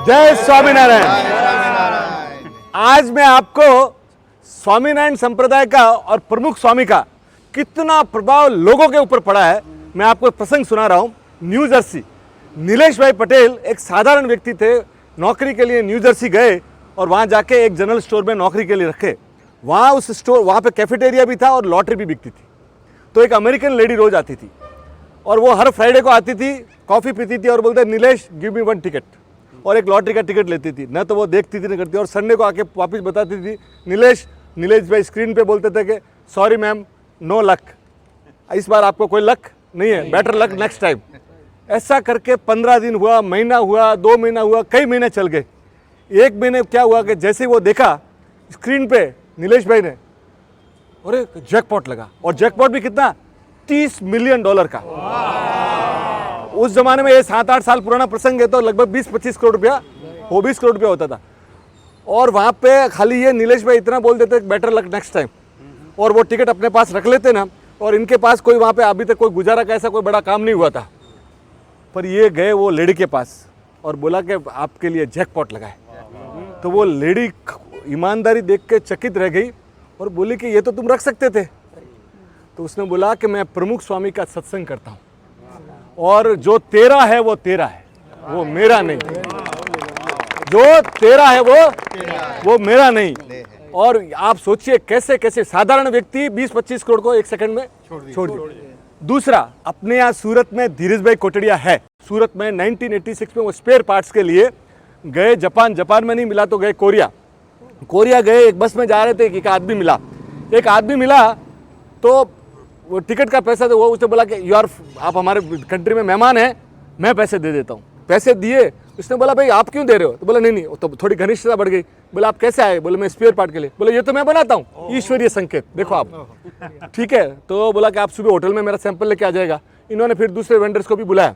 जय स्वामीनारायण। आज मैं आपको स्वामीनारायण संप्रदाय का और प्रमुख स्वामी का कितना प्रभाव लोगों के ऊपर पड़ा है, मैं आपको प्रसंग सुना रहा हूं। न्यू जर्सी, नीलेश भाई पटेल एक साधारण व्यक्ति थे, नौकरी के लिए न्यू जर्सी गए और वहां जाके एक जनरल स्टोर में नौकरी के लिए रखे। वहां पे कैफेटेरिया भी था और लॉटरी भी बिकती थी। तो एक अमेरिकन लेडी रोज आती थी और वो हर फ्राइडे को आती थी, कॉफ़ी पीती थी और बोलते नीलेश गिव मी 1 टिकट, और एक लॉटरी का टिकट लेती थी। न तो वो देखती थी न करती, और संडे को आके वापस बताती थी नीलेश भाई स्क्रीन पे बोलते थे कि सॉरी मैम नो लक, इस बार आपको कोई लक नहीं है, बेटर लक नेक्स्ट टाइम। ऐसा करके 15 दिन हुआ, महीना हुआ, 2 महीना हुआ, कई महीने चल गए। एक महीने क्या हुआ कि जैसे ही वो देखा स्क्रीन पे नीलेश भाई ने, अरे जैकपॉट लगा, और जैकपॉट भी कितना, $30 मिलियन का। उस जमाने में ये 7-8 साल पुराना प्रसंग है, तो लगभग 20-25 करोड़ रुपया, वो 20 करोड़ रुपया होता था। और वहाँ पे खाली ये नीलेश भाई इतना बोल देते बेटर लक नेक्स्ट टाइम, और वो टिकट अपने पास रख लेते ना। और इनके पास कोई वहाँ पे अभी तक कोई गुजारा का ऐसा कोई बड़ा काम नहीं हुआ था। पर ये गए वो लेडी के पास और बोला कि आपके लिए जैकपॉट लगा है। तो वो लेडी ईमानदारी देख के चकित रह गई और बोली कि ये तो तुम रख सकते थे। तो उसने बोला कि मैं प्रमुख स्वामी का सत्संग करता हूँ, और जो तेरा है वो तेरा है, वो मेरा नहीं। जो तेरा है वो मेरा नहीं। और आप सोचिए कैसे कैसे साधारण व्यक्ति 20-25 करोड़ को 1 सेकंड में छोड़ दिया। दूसरा, अपने यहाँ सूरत में धीरज भाई कोटड़िया है। सूरत में 1986 में वो स्पेयर पार्ट्स के लिए गए जापान में नहीं मिला तो गए कोरिया गए। एक बस में जा रहे थे, एक आदमी मिला तो वो टिकट का पैसा तो वो उसने बोला कि आप हमारे कंट्री में मेहमान हैं, मैं पैसे दे देता हूँ। पैसे दिए, उसने बोला भाई आप क्यों दे रहे हो? तो बोला नहीं, तो थोड़ी घनिष्ठता बढ़ गई। बोला आप कैसे आए? बोले मैं स्पेयर पार्ट के लिए। बोले ये तो मैं बनाता हूँ, ईश्वरीय संकेत, देखो आप, ठीक है। तो बोला कि आप सुबह होटल में मेरा सैंपल लेके आ जाएगा। इन्होंने फिर दूसरे वेंडर्स को भी बुलाया।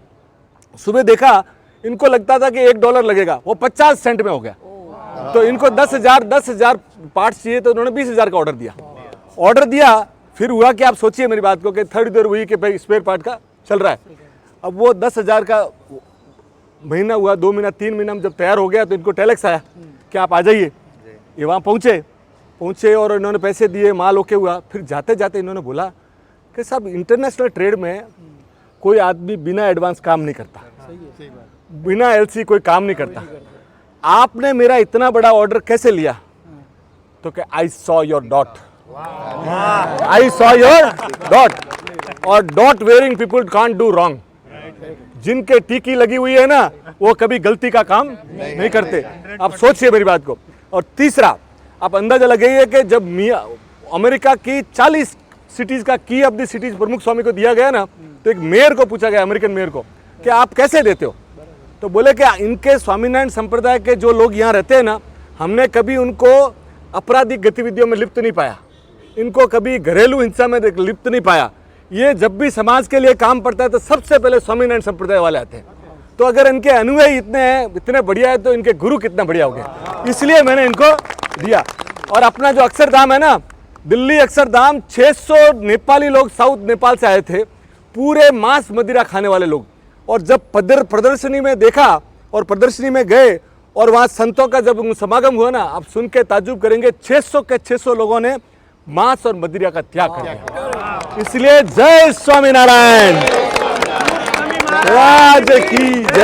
सुबह देखा, इनको लगता था कि $1 लगेगा, वो 50 सेंट में हो गया। तो इनको 10,000 पार्ट्स चाहिए, तो उन्होंने 20,000 का ऑर्डर दिया। फिर हुआ कि आप सोचिए मेरी बात को कि थर्ड देर हुई कि भाई स्पेयर पार्ट का चल रहा है। अब वो 10,000 का महीना हुआ, 2 महीना, 3 महीना में जब तैयार हो गया तो इनको टेलेक्स आया कि आप आ जाइए। ये वहाँ पहुँचे और इन्होंने पैसे दिए, माल ओके हुआ। फिर जाते जाते इन्होंने बोला कि साहब इंटरनेशनल ट्रेड में कोई आदमी बिना एडवांस काम नहीं करता, बिना LC कोई काम नहीं करता। आपने मेरा इतना बड़ा ऑर्डर कैसे लिया? तो कि I saw your dot, I saw your dot, और dot wearing people can't do wrong. जिनके टीकी लगी हुई है ना, वो कभी गलती का काम नहीं करते। आप सोचिए मेरी बात को। और तीसरा, आप अंदाजा लगाइए कि जब अमेरिका की 40 सिटीज का की ऑफ द सिटीज प्रमुख स्वामी को दिया गया ना, तो एक मेयर को पूछा गया, अमेरिकन मेयर को, कि आप कैसे देते हो? तो बोले कि इनके स्वामीनारायण संप्रदाय के जो लोग यहाँ रहते हैं ना, हमने कभी उनको आपराधिक गतिविधियों में लिप्त नहीं पाया, इनको कभी घरेलू हिंसा में लिप्त नहीं पाया। ये जब भी समाज के लिए काम पड़ता है तो सबसे पहले स्वामीनारायण संप्रदाय वाले आते हैं। तो अगर इनके अनुयायी इतने बढ़िया है तो इनके गुरु कितना बढ़िया हो गया, इसलिए मैंने इनको दिया। और अपना जो अक्षरधाम है ना, दिल्ली अक्षरधाम, 600 नेपाली लोग साउथ नेपाल से आए थे, पूरे मांस मदिरा खाने वाले लोग। और जब प्रदर्शनी में देखा और प्रदर्शनी में गए और वहाँ संतों का जब समागम हुआ ना, आप सुन के ताज्जुब करेंगे, 600 के 600 लोगों ने मांस और मदिरा का त्याग कर दिया। इसलिए जय स्वामीनारायण, राज की जय।